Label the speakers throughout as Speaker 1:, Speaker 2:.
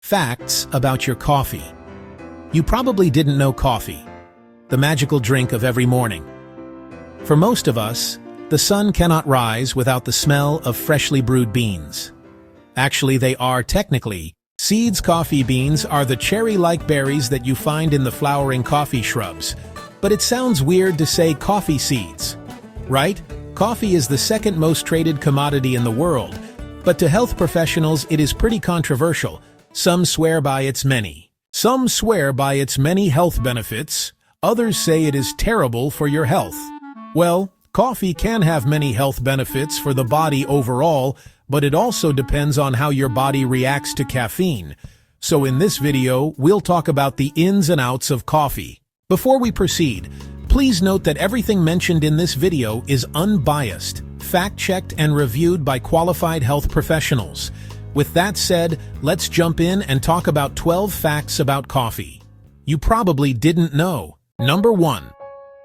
Speaker 1: Facts about your coffee. You probably didn't know coffee, the magical drink of every morning. For most of us, the sun cannot rise without the smell of freshly brewed beans. Actually, they are technically seeds. Coffee beans are the cherry-like berries that you find in the flowering coffee shrubs. But it sounds weird to say coffee seeds, right? Coffee is the second most traded commodity in the world, but to health professionals it is pretty controversial. Some swear by its many health benefits. Others say it is terrible for your health. Well, coffee can have many health benefits for the body overall, but it also depends on how your body reacts to caffeine. So in this video, we'll talk about the ins and outs of coffee. Before we proceed, please note that everything mentioned in this video is unbiased, fact-checked and reviewed by qualified health professionals. With that said, let's jump in and talk about 12 facts about coffee you probably didn't know. Number 1.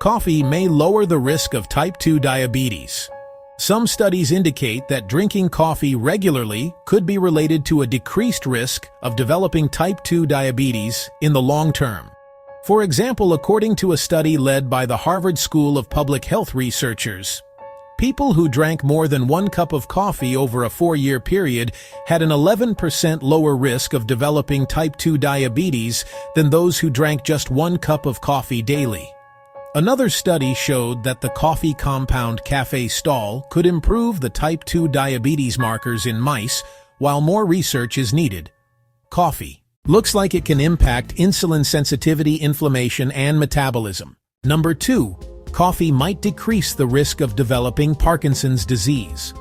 Speaker 1: Coffee may lower the risk of type 2 diabetes. Some studies indicate that drinking coffee regularly could be related to a decreased risk of developing type 2 diabetes in the long term. For example, according to a study led by the Harvard School of Public Health researchers, people who drank more than 1 cup of coffee over a 4-year period had an 11% lower risk of developing type 2 diabetes than those who drank just 1 cup of coffee daily. Another study showed that the coffee compound cafestol could improve the type 2 diabetes markers in mice, while more research is needed. Coffee looks like it can impact insulin sensitivity, inflammation, and metabolism. Number 2. Coffee might decrease the risk of developing Parkinson's disease.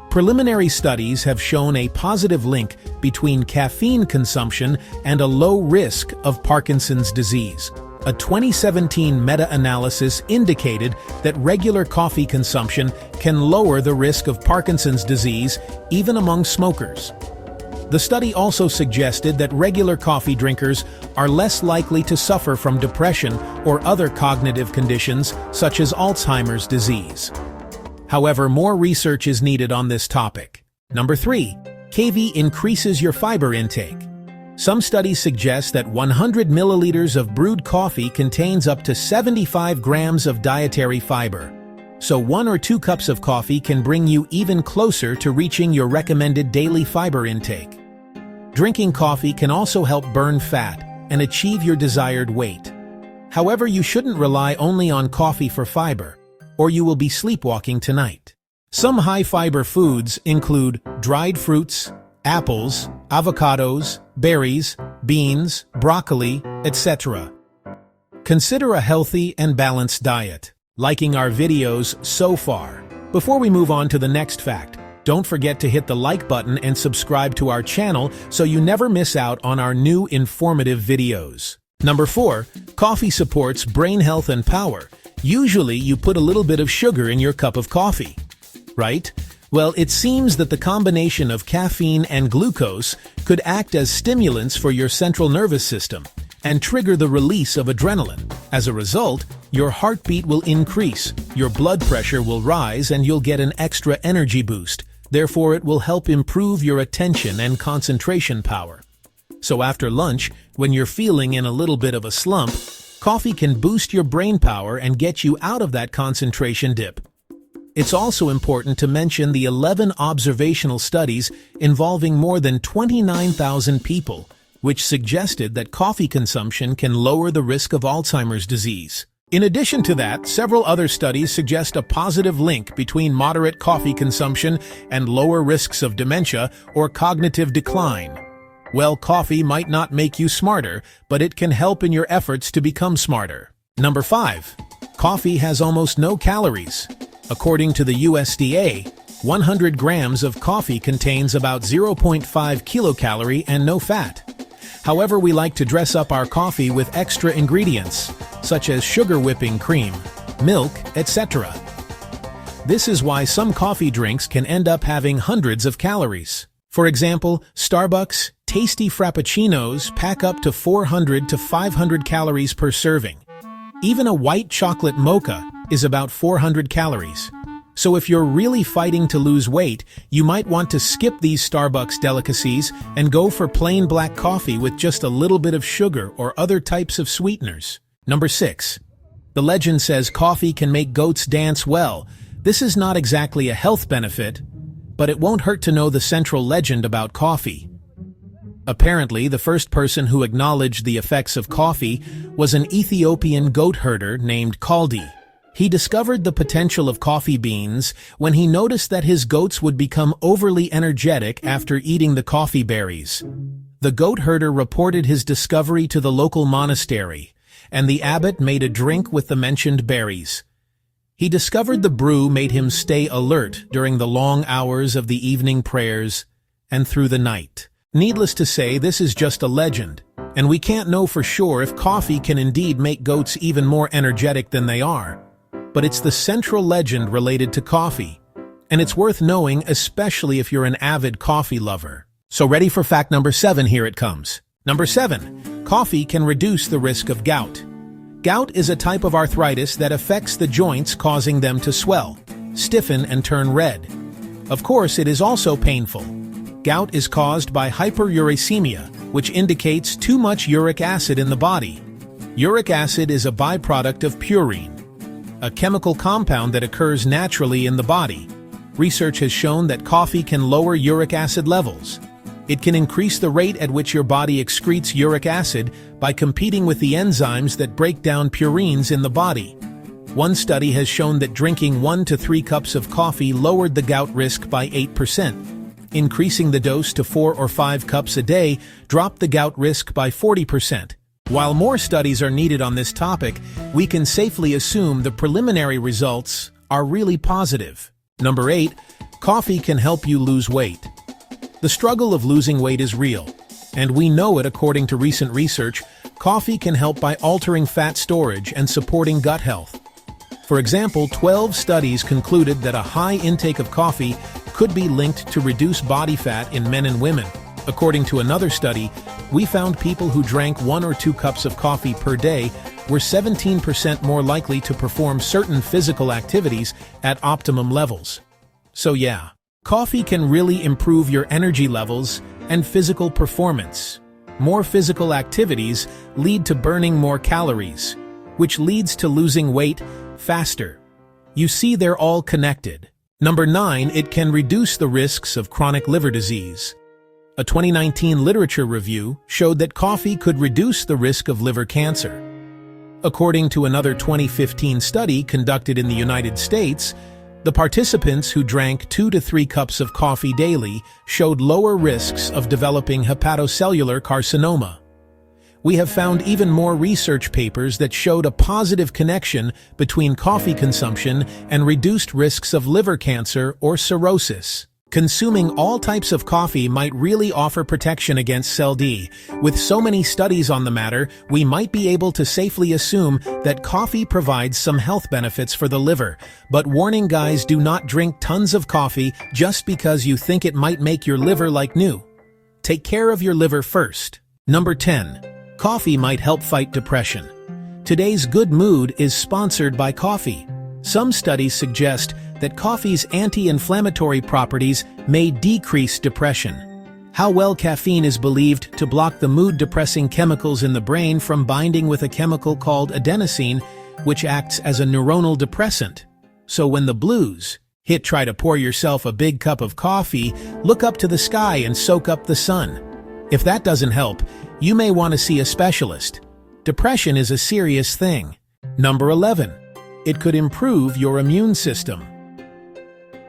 Speaker 1: Preliminary studies have shown a positive link between caffeine consumption and a low risk of Parkinson's disease. A 2017 meta-analysis indicated that regular coffee consumption can lower the risk of Parkinson's disease even among smokers. The study also suggested that regular coffee drinkers are less likely to suffer from depression or other cognitive conditions such as Alzheimer's disease. However, more research is needed on this topic. Number 3. Coffee increases your fiber intake. Some studies suggest that 100 milliliters of brewed coffee contains up to 75 grams of dietary fiber. So 1 or 2 cups of coffee can bring you even closer to reaching your recommended daily fiber intake. Drinking coffee can also help burn fat and achieve your desired weight. However, you shouldn't rely only on coffee for fiber, or you will be sleepwalking tonight. Some high-fiber foods include dried fruits, apples, avocados, berries, beans, broccoli, etc. Consider a healthy and balanced diet. Liking our videos so far. Before we move on to the next fact, don't forget to hit the like button and subscribe to our channel so you never miss out on our new informative videos. Number 4. Coffee supports brain health and power. Usually you put a little bit of sugar in your cup of coffee, right? Well, it seems that the combination of caffeine and glucose could act as stimulants for your central nervous system and trigger the release of adrenaline. As a result, your heartbeat will increase, your blood pressure will rise, and you'll get an extra energy boost. Therefore, it will help improve your attention and concentration power. So after lunch, when you're feeling in a little bit of a slump, coffee can boost your brain power and get you out of that concentration dip. It's also important to mention the 11 observational studies involving more than 29,000 people, which suggested that coffee consumption can lower the risk of Alzheimer's disease. In addition to that, several other studies suggest a positive link between moderate coffee consumption and lower risks of dementia or cognitive decline. Well, coffee might not make you smarter, but it can help in your efforts to become smarter. Number 5. Coffee has almost no calories. According to the USDA, 100 grams of coffee contains about 0.5 kilocalorie and no fat. However, we like to dress up our coffee with extra ingredients, such as sugar whipping cream, milk, etc. This is why some coffee drinks can end up having hundreds of calories. For example, Starbucks tasty frappuccinos pack up to 400 to 500 calories per serving. Even a white chocolate mocha is about 400 calories. So if you're really fighting to lose weight, you might want to skip these Starbucks delicacies and go for plain black coffee with just a little bit of sugar or other types of sweeteners. Number 6. The legend says coffee can make goats dance well. This is not exactly a health benefit, but it won't hurt to know the central legend about coffee. Apparently, the first person who acknowledged the effects of coffee was an Ethiopian goat herder named Kaldi. He discovered the potential of coffee beans when he noticed that his goats would become overly energetic after eating the coffee berries. The goat herder reported his discovery to the local monastery, and the abbot made a drink with the mentioned berries. He discovered the brew made him stay alert during the long hours of the evening prayers and through the night. Needless to say, this is just a legend, and we can't know for sure if coffee can indeed make goats even more energetic than they are. But it's the central legend related to coffee, and it's worth knowing, especially if you're an avid coffee lover. So ready for fact number 7, here it comes. Number 7. Coffee can reduce the risk of gout. Gout is a type of arthritis that affects the joints, causing them to swell, stiffen, and turn red. Of course, it is also painful. Gout is caused by hyperuricemia, which indicates too much uric acid in the body. Uric acid is a byproduct of purine, a chemical compound that occurs naturally in the body. Research has shown that coffee can lower uric acid levels. It can increase the rate at which your body excretes uric acid by competing with the enzymes that break down purines in the body. One study has shown that drinking 1 to 3 cups of coffee lowered the gout risk by 8%. Increasing the dose to 4 or 5 cups a day dropped the gout risk by 40%. While more studies are needed on this topic, we can safely assume the preliminary results are really positive. Number 8. Coffee can help you lose weight. The struggle of losing weight is real, and we know it according to recent research. Coffee can help by altering fat storage and supporting gut health. For example, 12 studies concluded that a high intake of coffee could be linked to reduced body fat in men and women. According to another study, we found people who drank 1 or 2 cups of coffee per day were 17% more likely to perform certain physical activities at optimum levels. So yeah, coffee can really improve your energy levels and physical performance. More physical activities lead to burning more calories, which leads to losing weight faster. You see, they're all connected. Number 9. It can reduce the risks of chronic liver disease. A 2019 literature review showed that coffee could reduce the risk of liver cancer. According to another 2015 study conducted in the United States, the participants who drank 2 to 3 cups of coffee daily showed lower risks of developing hepatocellular carcinoma. We have found even more research papers that showed a positive connection between coffee consumption and reduced risks of liver cancer or cirrhosis. Consuming all types of coffee might really offer protection against CLD. With so many studies on the matter, we might be able to safely assume that coffee provides some health benefits for the liver. But warning guys, do not drink tons of coffee just because you think it might make your liver like new. Take care of your liver first. Number 10. Coffee might help fight depression. Today's good mood is sponsored by coffee. Some studies suggest that coffee's anti-inflammatory properties may decrease depression. How well caffeine is believed to block the mood-depressing chemicals in the brain from binding with a chemical called adenosine, which acts as a neuronal depressant. So when the blues hit, try to pour yourself a big cup of coffee, look up to the sky and soak up the sun. If that doesn't help, you may want to see a specialist. Depression is a serious thing. Number 11. It could improve your immune system.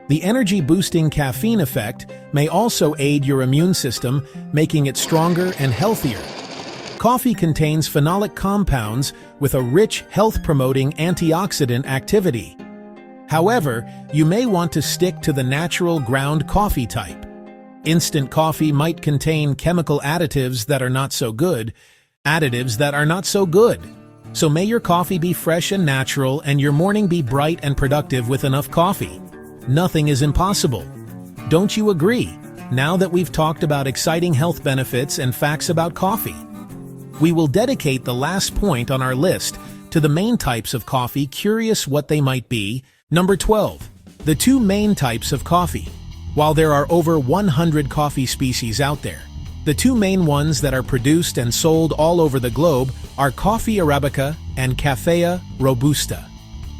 Speaker 1: The energy-boosting caffeine effect may also aid your immune system, making it stronger and healthier. Coffee contains phenolic compounds with a rich, health-promoting antioxidant activity. However, you may want to stick to the natural ground coffee type. Instant coffee might contain chemical additives that are not so good. So may your coffee be fresh and natural, and your morning be bright and productive with enough coffee. Nothing is impossible. Don't you agree? Now that we've talked about exciting health benefits and facts about coffee, we will dedicate the last point on our list to the main types of coffee, curious what they might be. Number 12. The two main types of coffee. While there are over 100 coffee species out there, the two main ones that are produced and sold all over the globe are Coffea Arabica and Coffea Robusta.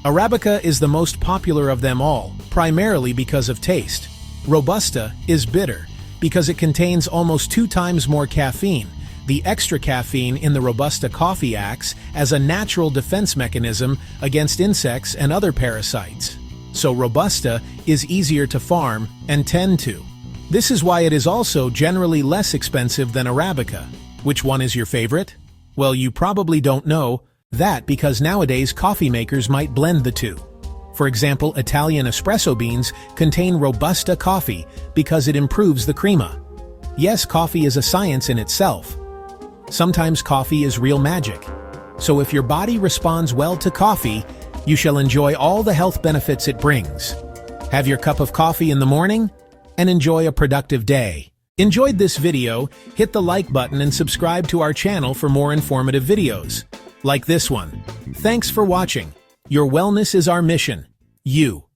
Speaker 1: Arabica is the most popular of them all, primarily because of taste. Robusta is bitter because it contains almost 2 times more caffeine. The extra caffeine in the Robusta coffee acts as a natural defense mechanism against insects and other parasites. So Robusta is easier to farm and tend to. This is why it is also generally less expensive than Arabica. Which one is your favorite? Well, you probably don't know that because nowadays coffee makers might blend the two. For example, Italian espresso beans contain Robusta coffee because it improves the crema. Yes, coffee is a science in itself. Sometimes coffee is real magic. So if your body responds well to coffee, you shall enjoy all the health benefits it brings. Have your cup of coffee in the morning and enjoy a productive day. Enjoyed this video? Hit the like button and subscribe to our channel for more informative videos, like this one. Thanks for watching. Your wellness is our mission. You.